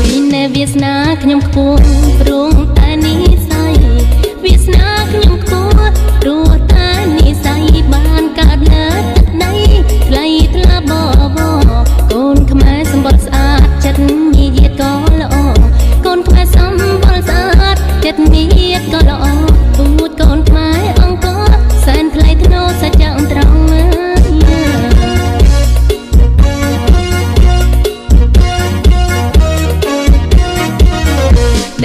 ពីណែវាសនាខ្ញុំខ្ពស់ព្រោះតែនិស័យវាសនាខ្ញុំខ្ពស់ព្រោះតែនិស័យបានកើតលើទឹកដីថ្លៃថ្លាបបកូនខ្មែរសម្បល់ស្អាតចិត្តញៀតក៏ល្អកូនខ្មែរសម្បល់ស្អាតចិត្តញៀតក៏ល្អពូជកូនខ្មែរអង្គរសែនថ្លៃថ្នូរសច្ចៈត្រង់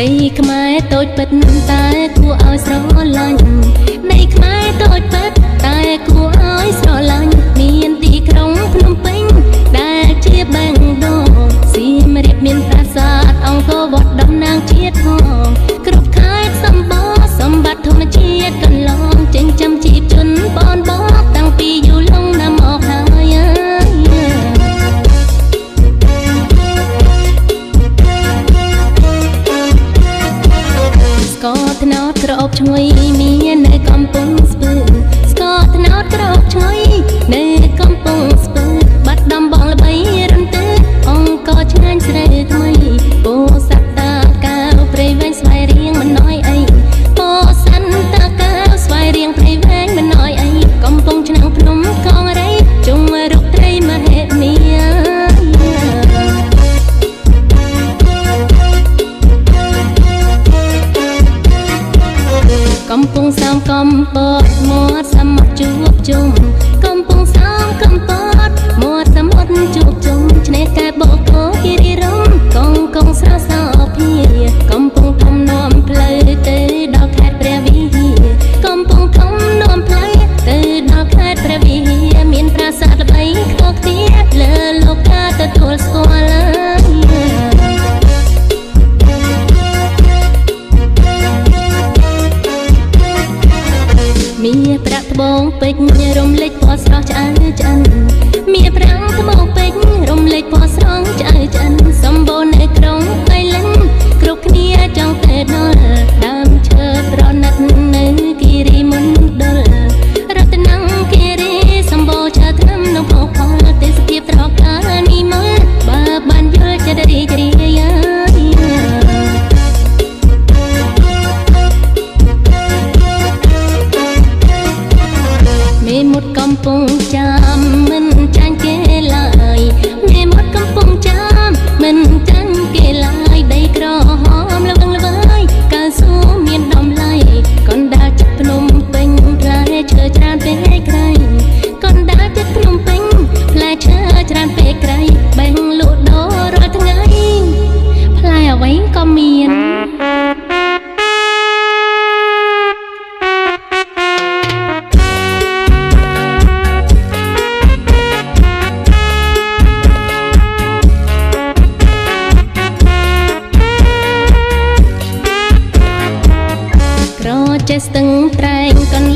ដីខ្មែរតូចពិតតែគួរឲ្យស្រឡាញ់ដីខ្មែរតូចពិតតែគួរឲ្យស្រឡាញ់មានទីក្រុងភ្នំពេញដែលជាបេងដូងសៀមរាបមានប្រាសាទអង្គរវត្តតំណាងជាតិផងគ្រប់ខេត្តសម្បូរសម្បត្តិធម្មជាតិកន្លងចិញ្ចឹមជីវជនបងតាំងពីយូរលង់ណាស់មកហើយស្ករត្នោតក្រអូបឈ្ងុយមាននៅកំពង់ស្ពឺស្ករត្នោតក្រអូបឈ្ងុយនៅកំពង់ស្ពឺបាត់ដំបងល្បីរន្ទឺអង្គរឆ្ងាញ់ស្រីថ្មីពោស័កតាកៅព្រៃវែងស្វាយរៀងមិនណយអីពោសិនតាកៅស្វាយរៀងព្រៃវែងមិនណយអីកំពង់ឆ្នាំងភ្នំកងរៃជុំរុកត្រីមហេនីកំពង់សោមកំពតមាត់សមុទ្រជួបជុំកំពង់សោមកំពតមាត់សមុទ្រជួបជុំឆ្នេរកែបបូកគោគិរីរម្យកងស្រស់សោភាកំពង់ធំនាំផ្លូវទៅដល់ខេត្តព្រះវិហារកំពង់ធំនាំផ្លូវទៅដល់ខេត្តព្រះវិហារមានប្រាសាទល្បីខ្ពស់ខ្ទាតលើលោកកាទទួលស្គាល់មាប្រាក់ត្បូងពេជ្ររំលេចពណ៌ស្រស់ឆ្អៅឆ្អិនមាប្រាក់ត្បូងពេជ្ររំលេចពណ៌ស្រស់ឆ្អៅឆ្អិនសម្បូរនៅក្រុងកៃលិនគ្រប់គ្នាចង់ទៅដល់ដើមឈើប្រណិតនៅគិរីមណ្ឌលរតនគិរីសម្បូរឈើថ្នាំនិងភោគផលទេសភាពត្រកាលនិមលបើបានយល់ចិត្តរីករាយមេមត់កំពុងចាំមិនចាញ់គេឡើយមេមត់កំពុងចាំមិនចាញ់គេឡើយដីក្រហមល្វឹងល្វើយកើស៊ូមានតម្លៃកណ្ដាលចិត្តភ្នំពេញផ្លែឈើច្រើនពេកក្រៃកណ្ដាលចិត្តភ្នំពេញផ្លែឈើច្រើនពេកក្រៃបេះលក់ដូររាល់ថ្ងៃផ្លែអ្វីក៏មានចេះស្ទឹងត្រែងកន្